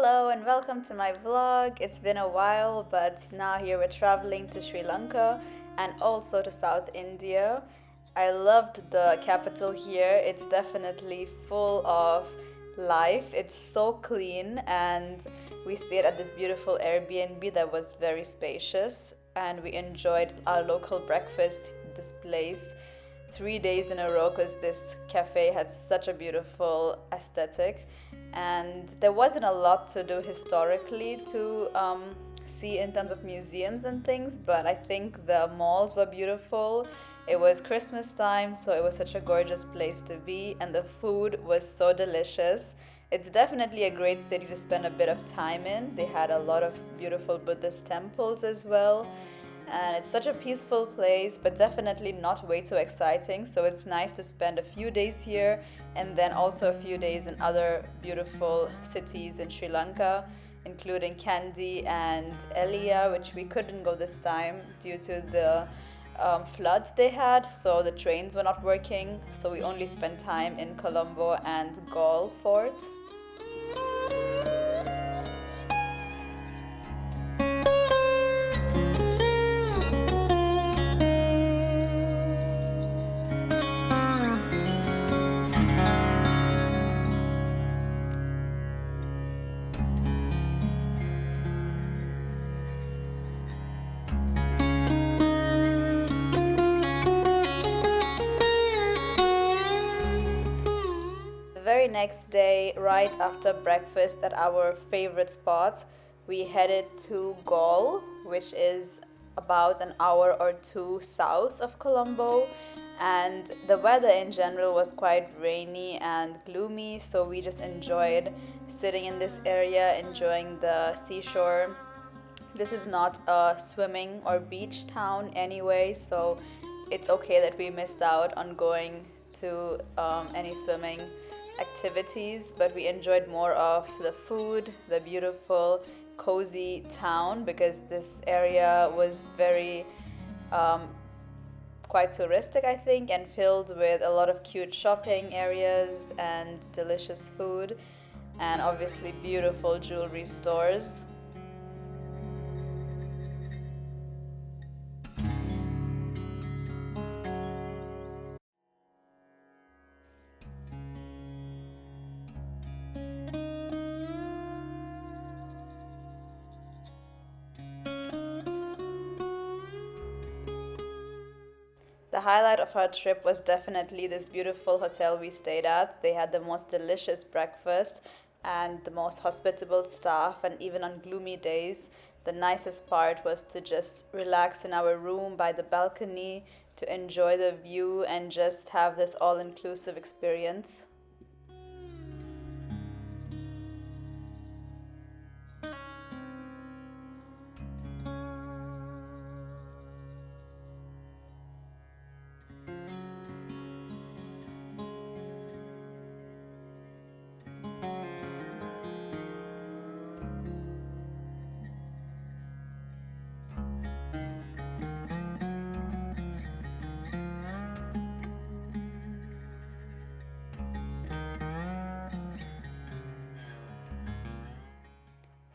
Hello and welcome to my vlog. It's been a while, but now here we're traveling to Sri Lanka and also to South India. I loved the capital here. It's definitely full of life. It's so clean, and we stayed at this beautiful Airbnb that was very spacious, and we enjoyed our local breakfast. This place 3 days in a row because this cafe had such a beautiful aesthetic, and there wasn't a lot to do historically to see in terms of museums and things, but I think the malls were beautiful. It was Christmas time, so it was such a gorgeous place to be, and the food was so delicious. It's definitely a great city to spend a bit of time in. They had a lot of beautiful Buddhist temples as well, and it's such a peaceful place, but definitely not way too exciting. So it's nice to spend a few days here and then also a few days in other beautiful cities in Sri Lanka, including Kandy and Elia, which we couldn't go this time due to the floods they had, so the trains were not working. So we only spent time in Colombo and Galle Fort. The very next day, right after breakfast at our favorite spot, we headed to Galle, which is about an hour or two south of Colombo. And the weather in general was quite rainy and gloomy, so we just enjoyed sitting in this area, enjoying the seashore. This is not a swimming or beach town anyway, so it's okay that we missed out on going to any swimming activities, but we enjoyed more of the food, the beautiful, cozy town, because this area was very quite touristic, I think, and filled with a lot of cute shopping areas and delicious food, and obviously beautiful jewelry stores. The highlight of our trip was definitely this beautiful hotel we stayed at. They had the most delicious breakfast and the most hospitable staff, and even on gloomy days, the nicest part was to just relax in our room by the balcony to enjoy the view and just have this all-inclusive experience.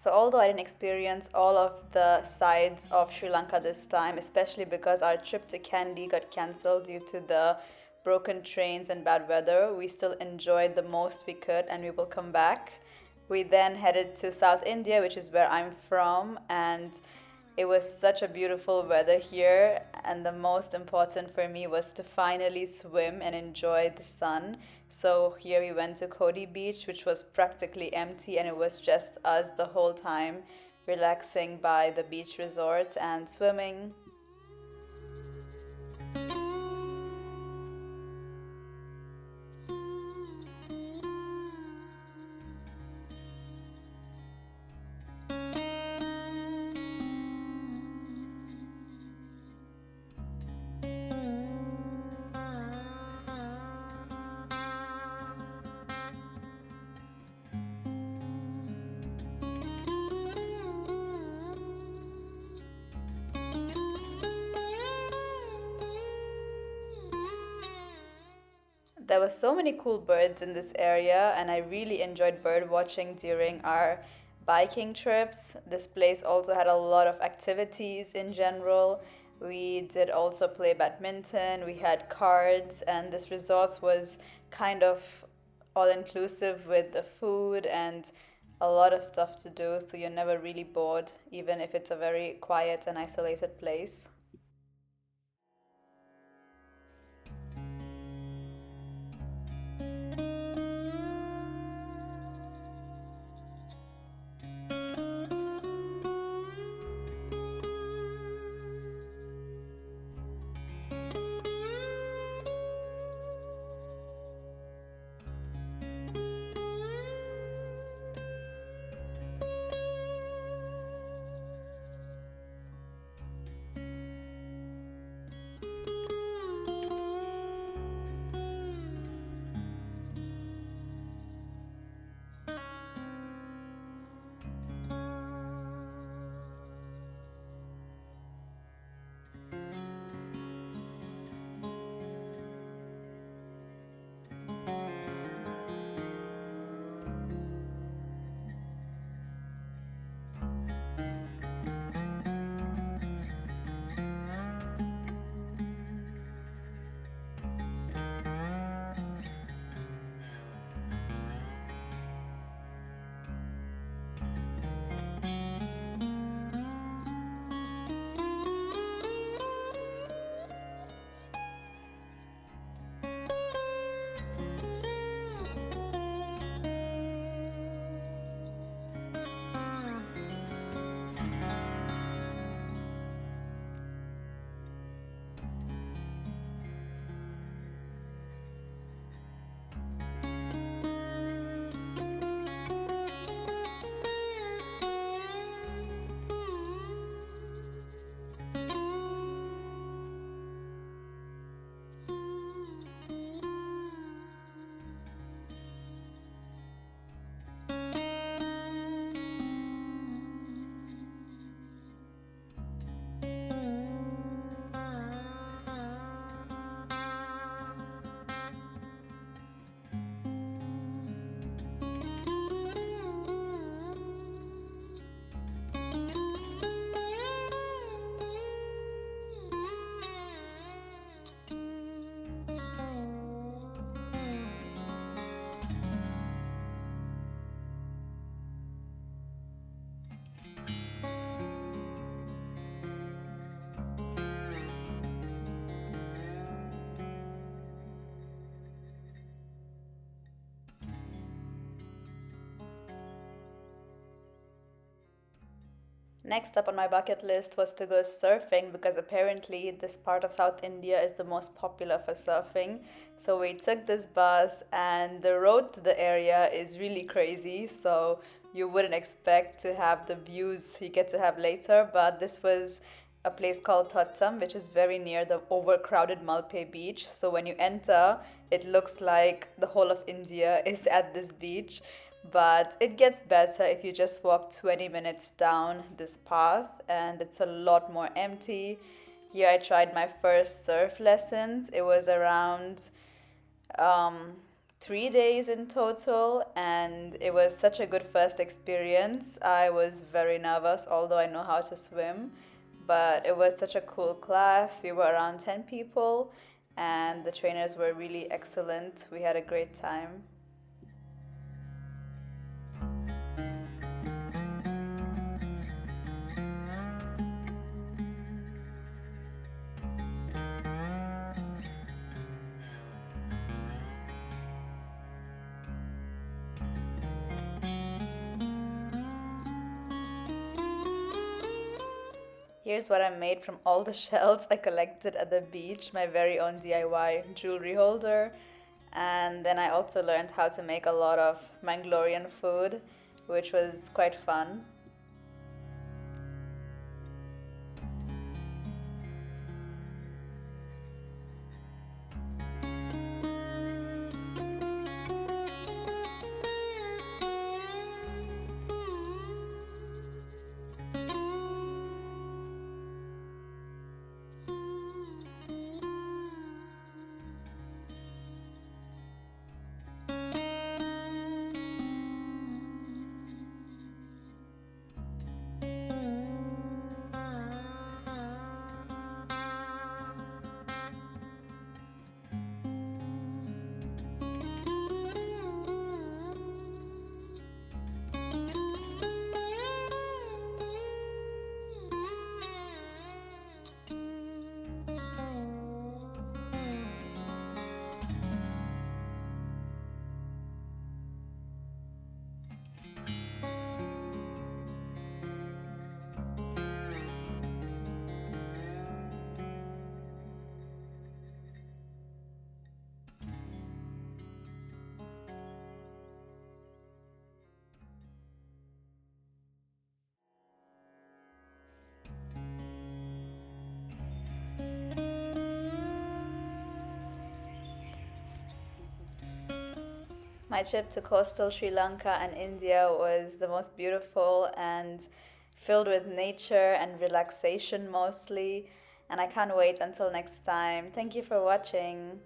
So although I didn't experience all of the sides of Sri Lanka this time, especially because our trip to Kandy got cancelled due to the broken trains and bad weather, we still enjoyed the most we could, and we will come back. We then headed to South India, which is where I'm from, and it was such a beautiful weather here, and the most important for me was to finally swim and enjoy the sun. So here we went to Kodi Beach, which was practically empty, and it was just us the whole time, relaxing by the beach resort and swimming. There were so many cool birds in this area, and I really enjoyed bird watching during our biking trips. This place also had a lot of activities in general. We did also play badminton, we had cards, and this resort was kind of all inclusive with the food and a lot of stuff to do, so you're never really bored, even if it's a very quiet and isolated place. Next up on my bucket list was to go surfing because apparently this part of South India is the most popular for surfing. So we took this bus, and the road to the area is really crazy. So you wouldn't expect to have the views you get to have later. But this was a place called Thottam, which is very near the overcrowded Malpe beach. So when you enter, it looks like the whole of India is at this beach. But it gets better if you just walk 20 minutes down this path, and it's a lot more empty. Here I tried my first surf lessons. It was around 3 days in total, and it was such a good first experience. I was very nervous, although I know how to swim, but it was such a cool class. We were around 10 people, and the trainers were really excellent. We had a great time. Here's what I made from all the shells I collected at the beach, my very own DIY jewelry holder. And then I also learned how to make a lot of Mangalorean food, which was quite fun. My trip to coastal Sri Lanka and India was the most beautiful and filled with nature and relaxation mostly. And I can't wait until next time. Thank you for watching.